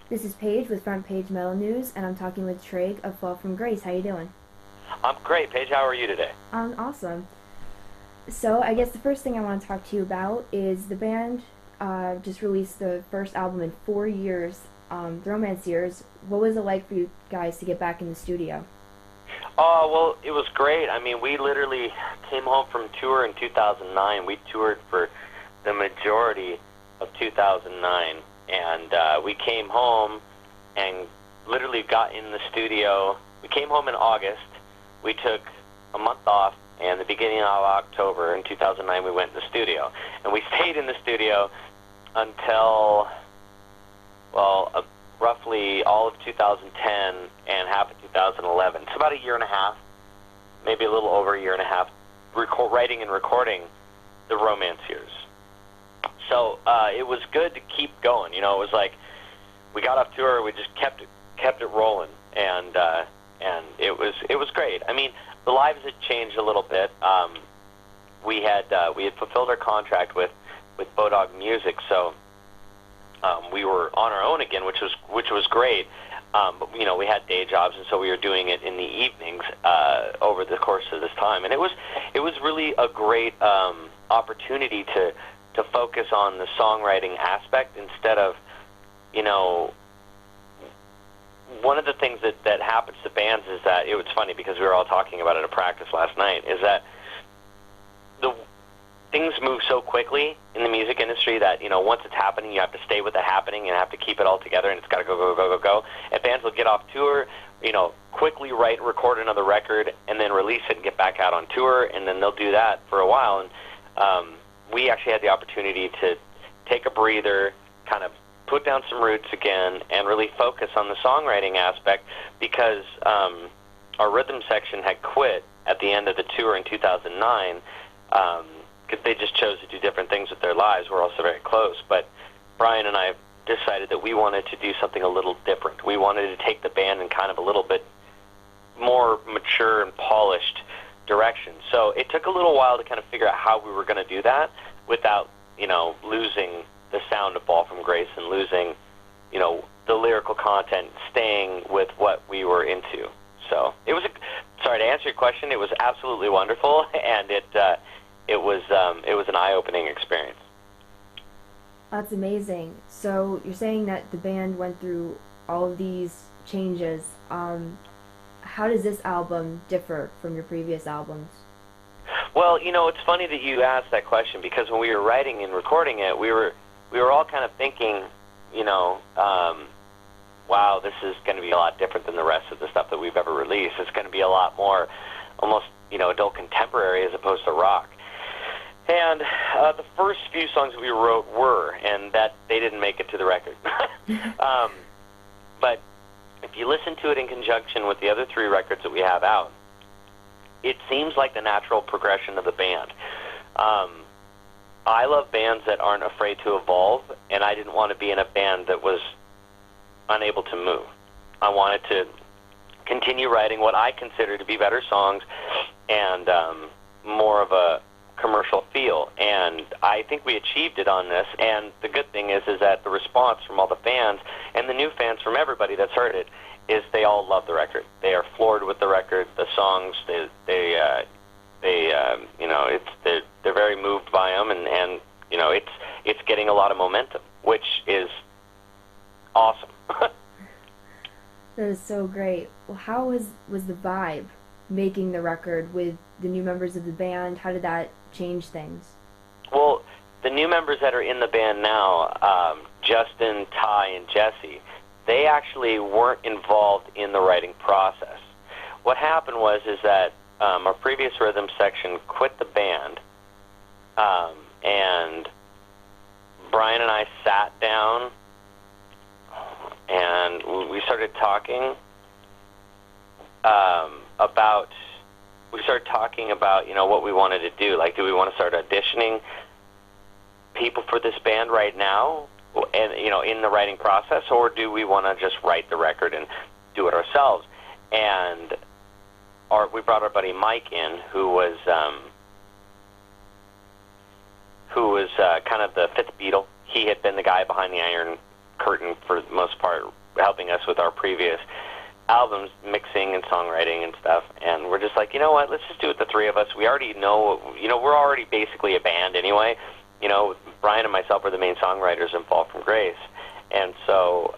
This is Paige with Front Page Metal News, and I'm talking with Tryg of Fall from Grace. How you doing? I'm great, Paige. How are you today? Awesome. So I guess the first thing I want to talk to you about is the band just released the first album in 4 years, the Romance Years. What was it like for you guys to get back in the studio? Oh, well, it was great. I mean, we literally came home from tour in 2009. We toured for the majority of 2009, and we came home and literally got in the studio. We came home in August. We took a month off, and the beginning of October in 2009, we went in the studio. And we stayed in the studio until, well, roughly all of 2010 and half of 2011. It's about a year and a half, maybe a little over a year and a half, writing and recording the Romance Years. So it was good to keep going. You know, it was like we got off tour, we just kept it rolling, and it was great. I mean, the lives had changed a little bit. We had fulfilled our contract with Bodog Music, so we were on our own again, which was great. But you know, we had day jobs, and so we were doing it in the evenings over the course of this time, and it was really a great opportunity to focus on the songwriting aspect instead of, you know, one of the things that happens to bands is that it was funny because we were all talking about it at practice last night, is that the things move so quickly in the music industry that, you know, once it's happening, you have to stay with the happening and have to keep it all together, and it's got to go. And bands will get off tour, you know, quickly write and record another record, and then release it and get back out on tour, and then they'll do that for a while. And we actually had the opportunity to take a breather, kind of put down some roots again, and really focus on the songwriting aspect, because our rhythm section had quit at the end of the tour in 2009, because they just chose to do different things with their lives. We're also very close, but Brian and I decided that we wanted to do something a little different. We wanted to take the band in kind of a little bit more mature and polished direction. So it took a little while to kind of figure out how we were going to do that without, you know, losing the sound of Fall from Grace and losing, you know, the lyrical content, staying with what we were into. So it was sorry, to answer your question, it was absolutely wonderful, and it was an eye-opening experience. That's amazing. So you're saying that the band went through all of these changes. How does this album differ from your previous albums? Well, you know, it's funny that you asked that question, because when we were writing and recording it, we were all kind of thinking, you know, wow, this is going to be a lot different than the rest of the stuff that we've ever released. It's going to be a lot more almost, you know, adult contemporary as opposed to rock. And the first few songs that we wrote were, and that they didn't make it to the record. But if you listen to it in conjunction with the other three records that we have out, it seems like the natural progression of the band. I love bands that aren't afraid to evolve, and I didn't want to be in a band that was unable to move. I wanted to continue writing what I consider to be better songs and more of a commercial feel, and I think we achieved it on this. And the good thing is that the response from all the fans and the new fans, from everybody that's heard it, is they all love the record. They are floored with the record, the songs. They you know, they're very moved by them, and you know, it's getting a lot of momentum, which is awesome. That is so great. Well, how was the vibe making the record with the new members of the band? How did that change things? Well, the new members that are in the band now, Justin, Ty, and Jesse, they actually weren't involved in the writing process. What happened was that our previous rhythm section quit the band, and Brian and I sat down and we started talking about, you know, what we wanted to do. Like, do we want to start auditioning people for this band right now, and, you know, in the writing process, or do we want to just write the record and do it ourselves? And we brought our buddy Mike in, who was kind of the fifth Beatle. He had been the guy behind the Iron Curtain for the most part, with our previous albums, mixing and songwriting and stuff, and we're just like, you know what, let's just do it, the three of us. We already know, we're already basically a band anyway. Brian and myself are the main songwriters in Fall from Grace, and so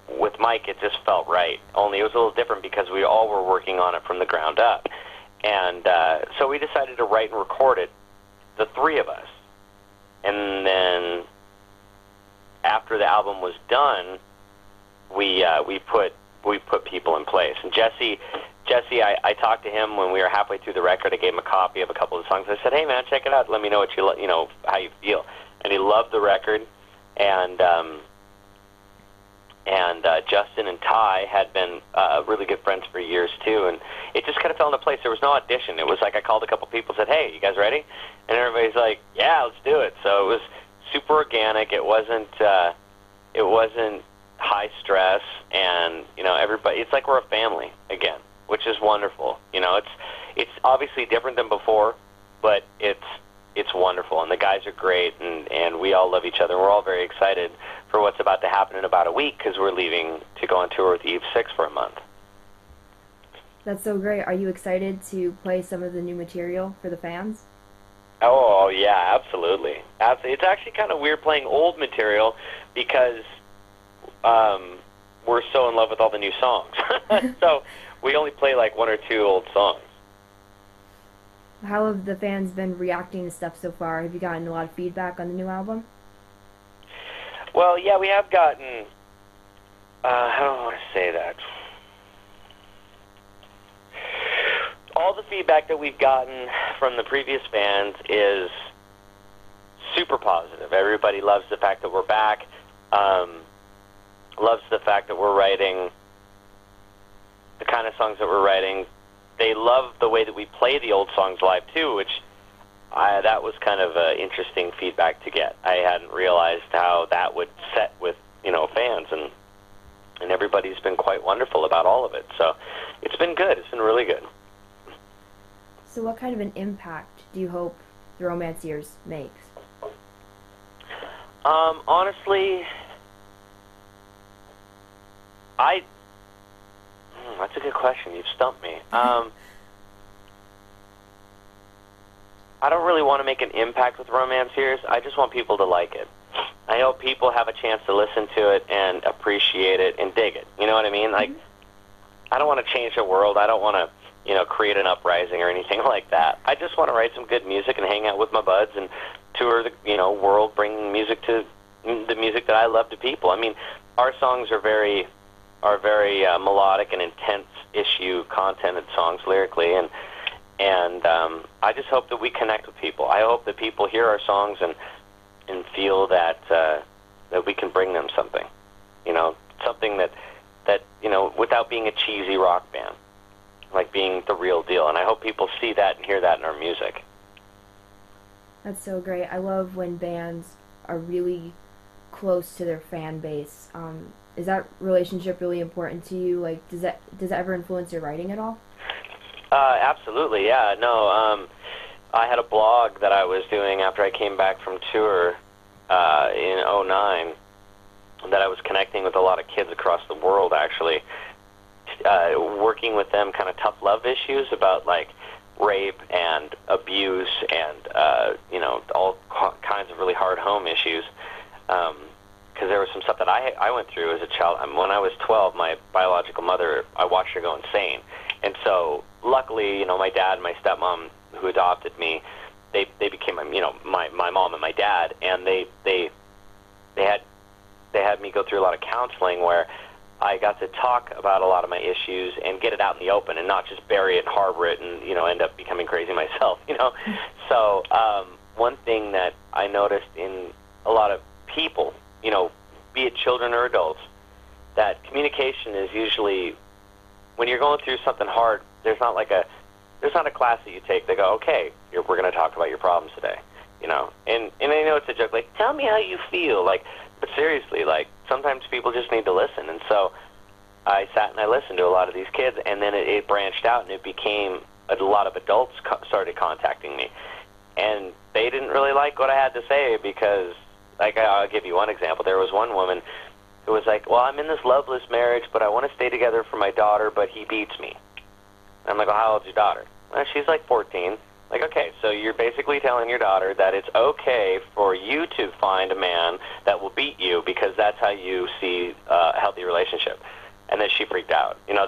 with Mike, it just felt right. Only it was a little different because we all were working on it from the ground up, and so we decided to write and record it, the three of us, and then after the album was done, we put people in place. And Jesse, I talked to him when we were halfway through the record. I gave him a copy of a couple of the songs. I said, "Hey man, check it out. Let me know what how you feel." And he loved the record. And Justin and Ty had been really good friends for years too. And it just kind of fell into place. There was no audition. It was like I called a couple people, said, "Hey, you guys ready?" And everybody's like, "Yeah, let's do it." So it was super organic. It wasn't high stress, and everybody, it's like we're a family again, which is wonderful. It's obviously different than before, but it's wonderful, and the guys are great, and we all love each other. We're all very excited for what's about to happen in about a week, because we're leaving to go on tour with Eve 6 for a month. That's so great. Are you excited to play some of the new material for the fans? Oh yeah, absolutely. It's actually kind of weird playing old material because we're so in love with all the new songs. So we only play like one or two old songs. How have the fans been reacting to stuff so far? Have you gotten a lot of feedback on the new album? Well, yeah, we have gotten, how do I want to say that? All the feedback that we've gotten from the previous fans is super positive. Everybody loves the fact that we're back. Loves the fact that we're writing the kind of songs that we're writing. They love the way that we play the old songs live too, which that was kind of interesting feedback to get. I hadn't realized how that would set with fans, and everybody's been quite wonderful about all of it. So it's been good. It's been really good. So what kind of an impact do you hope the Romanciers makes? Honestly, that's a good question. You've stumped me. I don't really want to make an impact with Romanciers. I just want people to like it. I hope people have a chance to listen to it and appreciate it and dig it. You know what I mean? Like, I don't want to change the world. I don't want to, create an uprising or anything like that. I just want to write some good music and hang out with my buds and tour the, world, bringing music to the music that I love to people. I mean, our songs are very melodic and intense issue contented songs lyrically, and I just hope that we connect with people. I hope that people hear our songs and feel that that we can bring them something, something that without being a cheesy rock band, like being the real deal. And I hope people see that and hear that in our music. That's so great. I love when bands are really close to their fan base. Is that relationship really important to you? Like, does that ever influence your writing at all? Absolutely, yeah. No, I had a blog that I was doing after I came back from tour in '09 that I was connecting with a lot of kids across the world, actually, working with them kind of tough love issues about, like, rape and abuse and, all kinds of really hard home issues. Because there was some stuff that I went through as a child. When I was 12, my biological mother, I watched her go insane. And so, luckily, my dad and my stepmom, who adopted me, they became, my mom and my dad, and they had me go through a lot of counseling where I got to talk about a lot of my issues and get it out in the open and not just bury it and harbor it and, end up becoming crazy myself, So, one thing that I noticed in a lot of people, be it children or adults, that communication is usually, when you're going through something hard, there's not a class that you take. They go, okay, we're going to talk about your problems today, and I know it's a joke, like, tell me how you feel, like, but seriously, like, sometimes people just need to listen. And so I sat and I listened to a lot of these kids, and then it branched out, and it became a lot of adults started contacting me, and they didn't really like what I had to say because, like, I'll give you one example. There was one woman It was like, well, I'm in this loveless marriage, but I want to stay together for my daughter, but he beats me. And I'm like, well, how old's your daughter? Well, she's like 14. Like, okay, so you're basically telling your daughter that it's okay for you to find a man that will beat you because that's how you see a healthy relationship. And then she freaked out. You know,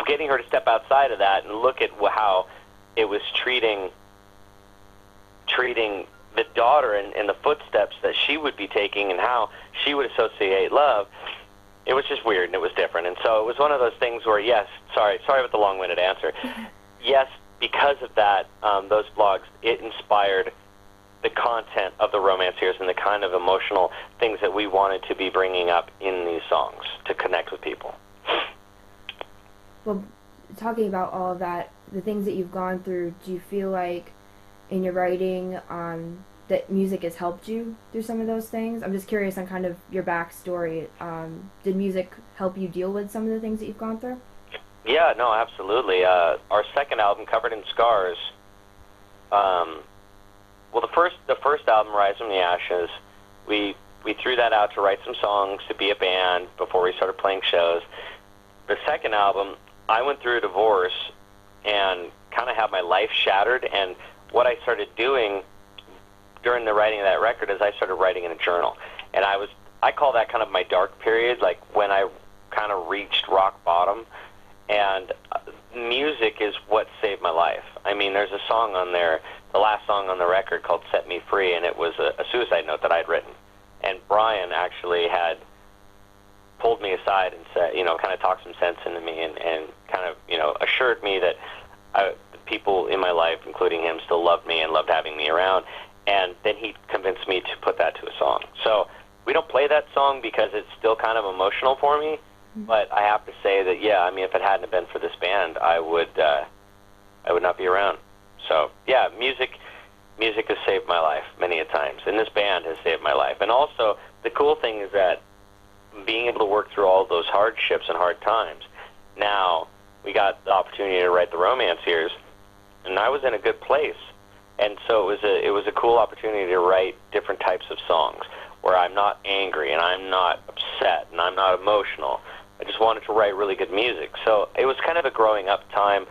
getting her to step outside of that and look at how it was treating the daughter in the footsteps that she would be taking and how she would associate love, it was just weird and it was different. And so it was one of those things where, yes, sorry with the long-winded answer. Yes, because of that, those blogs, it inspired the content of the Romanciers and the kind of emotional things that we wanted to be bringing up in these songs to connect with people. Well, talking about all of that, the things that you've gone through, do you feel like in your writing that music has helped you through some of those things? I'm just curious on kind of your backstory. Did music help you deal with some of the things that you've gone through? Yeah, no, absolutely. Our second album, Covered in Scars, well, the first album, Rise from the Ashes, we threw that out to write some songs, to be a band before we started playing shows. The second album, I went through a divorce and kind of had my life shattered, and what I started doing during the writing of that record is I started writing in a journal. And I call that kind of my dark period, like when I kind of reached rock bottom. And music is what saved my life. I mean, there's a song on there, the last song on the record called Set Me Free, and it was a suicide note that I'd written. And Brian actually had pulled me aside and said, you know, kind of talked some sense into me and kind of, you know, assured me that the people in my life, including him, still loved me and loved having me around. And then he convinced me to put that to a song. So we don't play that song because it's still kind of emotional for me. But I have to say that, yeah, I mean, if it hadn't been for this band, I would not be around. So, yeah, music has saved my life many a times, and this band has saved my life. And also, the cool thing is that being able to work through all those hardships and hard times, now we got the opportunity to write the Romanciers, and I was in a good place. And so it was a cool opportunity to write different types of songs where I'm not angry and I'm not upset and I'm not emotional. I just wanted to write really good music. So it was kind of a growing up time,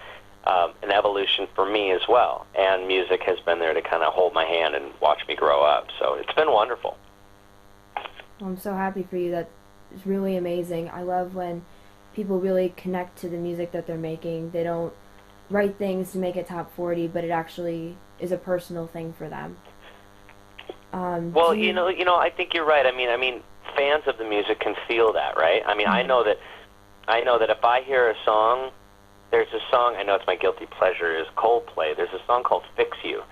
an evolution for me as well. And music has been there to kind of hold my hand and watch me grow up. So it's been wonderful. Well, I'm so happy for you. That's really amazing. I love when people really connect to the music that they're making. They don't write things to make it top 40, but it actually is a personal thing for them. Well, you know, I think you're right. I mean, fans of the music can feel that, right? I mean, I know that if I hear a song, there's a song, I know it's my guilty pleasure, is Coldplay. There's a song called Fix You.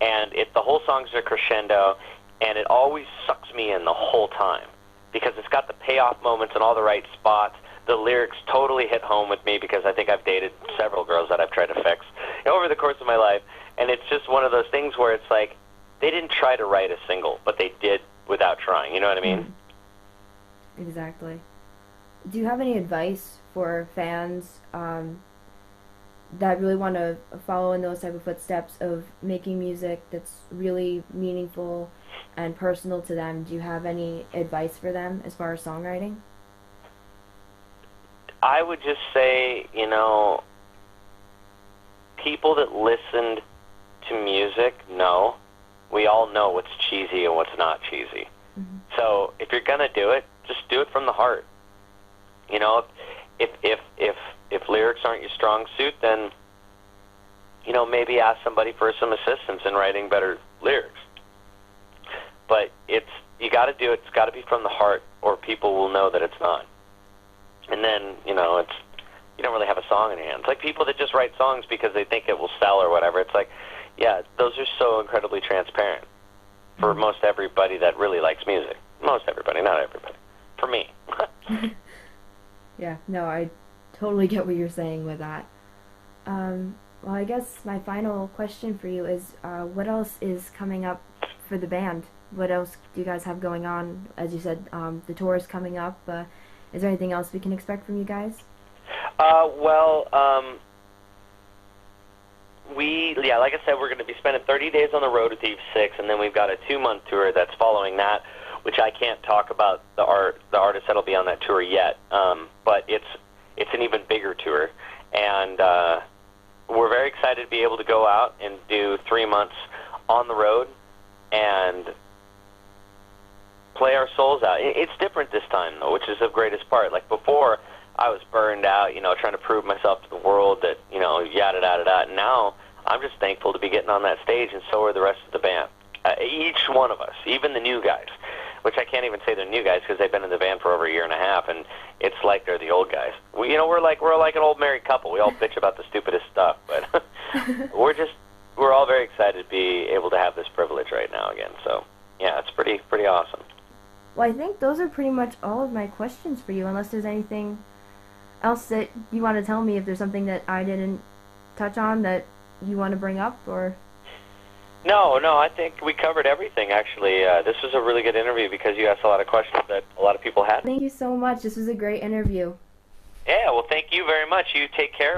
And the whole song's a crescendo, and it always sucks me in the whole time because it's got the payoff moments in all the right spots. The lyrics totally hit home with me because I think I've dated several girls that I've tried to fix over the course of my life. And it's just one of those things where it's like, they didn't try to write a single, but they did without trying. You know what I mean? Exactly. Do you have any advice for fans that really want to follow in those type of footsteps of making music that's really meaningful and personal to them? Do you have any advice for them as far as songwriting? I would just say, you know, people that listened to music know. We all know what's cheesy and what's not cheesy. Mm-hmm. So if you're gonna do it, just do it from the heart. You know, if lyrics aren't your strong suit, then, you know, maybe ask somebody for some assistance in writing better lyrics. But you got to do it. It's got to be from the heart, or people will know that it's not. And then, you know, you don't really have a song in your hands. Like people that just write songs because they think it will sell or whatever. It's like, yeah, those are so incredibly transparent for most everybody that really likes music. Most everybody, not everybody. For me. Yeah, no, I totally get what you're saying with that. Well, I guess my final question for you is, what else is coming up for the band? What else do you guys have going on? As you said, the tour is coming up. Is there anything else we can expect from you guys? Like I said, we're going to be spending 30 days on the road with Eve 6, and then we've got a 2-month tour that's following that, which I can't talk about the artists that'll be on that tour yet. But it's an even bigger tour, and we're very excited to be able to go out and do 3 months on the road and play our souls out. It's different this time, though, which is the greatest part. Like before, I was burned out, trying to prove myself to the world that, yada, yada, yada. And now I'm just thankful to be getting on that stage, and so are the rest of the band. Each one of us, even the new guys, which I can't even say they're new guys because they've been in the band for over a year and a half, and it's like they're the old guys. We're like an old married couple. We all bitch about the stupidest stuff, but we're all very excited to be able to have this privilege right now again. So yeah, it's pretty awesome. Well, I think those are pretty much all of my questions for you, unless there's anything else that you want to tell me, if there's something that I didn't touch on that you want to bring up, or... No, I think we covered everything, actually. This was a really good interview because you asked a lot of questions that a lot of people had. Thank you so much. This was a great interview. Yeah, well, thank you very much. You take care.